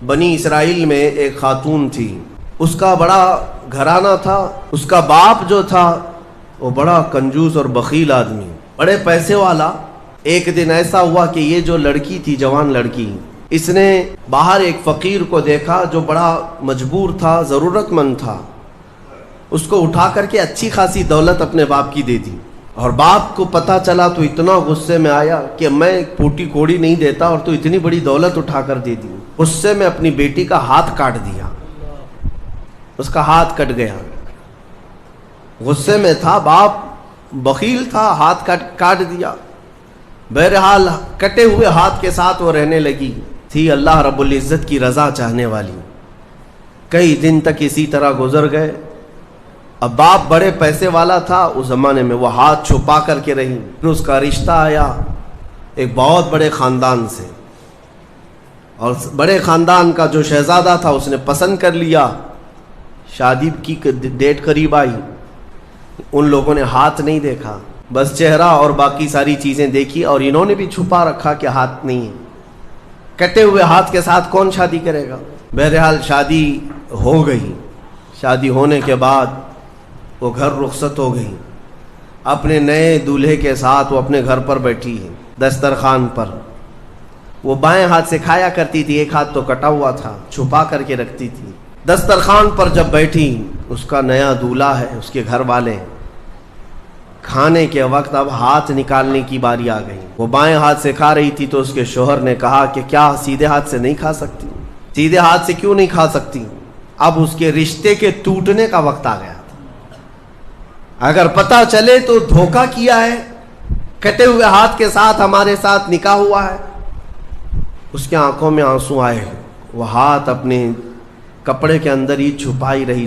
بنی اسرائیل میں ایک خاتون تھی، اس کا بڑا گھرانہ تھا، اس کا باپ جو تھا وہ بڑا کنجوس اور بخیل آدمی، بڑے پیسے والا۔ ایک دن ایسا ہوا کہ یہ جو لڑکی تھی، جوان لڑکی، اس نے باہر ایک فقیر کو دیکھا جو بڑا مجبور تھا، ضرورت مند تھا، اس کو اٹھا کر کے اچھی خاصی دولت اپنے باپ کی دے دی، اور باپ کو پتہ چلا تو اتنا غصے میں آیا کہ میں پھوٹی کوڑی نہیں دیتا اور تو اتنی بڑی دولت اٹھا کر دے دی۔ غصے میں اپنی بیٹی کا ہاتھ کاٹ دیا، اس کا ہاتھ کٹ گیا۔ غصے میں تھا باپ، بخیل تھا، ہاتھ کاٹ دیا۔ بہرحال کٹے ہوئے ہاتھ کے ساتھ وہ رہنے لگی، تھی اللہ رب العزت کی رضا چاہنے والی۔ کئی دن تک اسی طرح گزر گئے۔ اب باپ بڑے پیسے والا تھا اس زمانے میں، وہ ہاتھ چھپا کر کے رہی۔ پھر اس کا رشتہ آیا ایک بہت بڑے خاندان سے، اور بڑے خاندان کا جو شہزادہ تھا اس نے پسند کر لیا۔ شادی کی ڈیٹ قریب آئی، ان لوگوں نے ہاتھ نہیں دیکھا، بس چہرہ اور باقی ساری چیزیں دیکھی، اور انہوں نے بھی چھپا رکھا کہ ہاتھ نہیں ہے۔ کٹے ہوئے ہاتھ کے ساتھ کون شادی کرے گا؟ بہرحال شادی ہو گئی۔ شادی ہونے کے بعد وہ گھر رخصت ہو گئی، اپنے نئے دولہے کے ساتھ وہ اپنے گھر پر بیٹھی ہے دسترخوان پر۔ وہ بائیں ہاتھ سے کھایا کرتی تھی، ایک ہاتھ تو کٹا ہوا تھا، چھپا کر کے رکھتی تھی۔ دسترخوان پر جب بیٹھی، اس کا نیا دولہا ہے، اس کے گھر والے، کھانے کے وقت اب ہاتھ نکالنے کی باری آ گئی۔ وہ بائیں ہاتھ سے کھا رہی تھی تو اس کے شوہر نے کہا کہ کیا سیدھے ہاتھ سے نہیں کھا سکتی؟ سیدھے ہاتھ سے کیوں نہیں کھا سکتی؟ اب اس کے رشتے کے ٹوٹنے کا وقت آ گیا تھا۔ اگر پتہ چلے تو دھوکہ کیا ہے، کٹے ہوئے ہاتھ کے ساتھ ہمارے ساتھ نکاح ہوا ہے۔ اس کے آنکھوں میں آنسو آئے، وہ ہاتھ اپنے کپڑے کے اندر ہی چھپائی رہی۔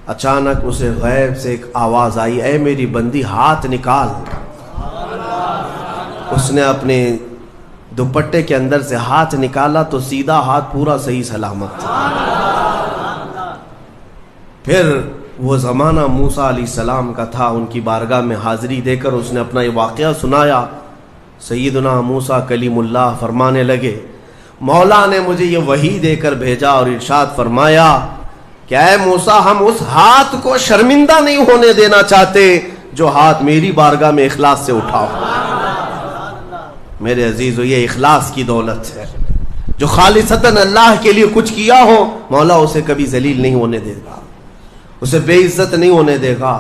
اچانک اسے غیب سے ایک آواز آئی، اے میری بندی ہاتھ نکال۔ اس نے اپنے دوپٹے کے اندر سے ہاتھ نکالا تو سیدھا ہاتھ پورا صحیح سلامت تھا۔ پھر وہ زمانہ موسیٰ علیہ السلام کا تھا، ان کی بارگاہ میں حاضری دے کر اس نے اپنا یہ واقعہ سنایا۔ سیدنا موسیٰ کلیم اللہ فرمانے لگے، مولا نے مجھے یہ وحی دے کر بھیجا اور ارشاد فرمایا کہ اے موسیٰ، ہم اس ہاتھ کو شرمندہ نہیں ہونے دینا چاہتے جو ہاتھ میری بارگاہ میں اخلاص سے اٹھاؤ۔ میرے عزیزو، یہ اخلاص کی دولت ہے۔ جو خالصتاً اللہ کے لیے کچھ کیا ہو، مولا اسے کبھی ذلیل نہیں ہونے دے گا، اسے بے عزت نہیں ہونے دے گا۔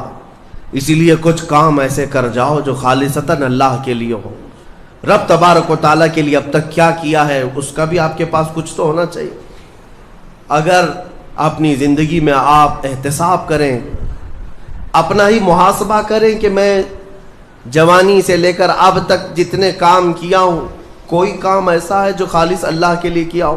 اسی لیے کچھ کام ایسے کر جاؤ جو خالصتاً اللہ کے لیے ہو۔ رب تبارک و تعالیٰ کے لیے اب تک کیا کیا ہے، اس کا بھی آپ کے پاس کچھ تو ہونا چاہیے۔ اگر اپنی زندگی میں آپ احتساب کریں، اپنا ہی محاسبہ کریں کہ میں جوانی سے لے کر اب تک جتنے کام کیا ہوں، کوئی کام ایسا ہے جو خالص اللہ کے لیے کیا ہو؟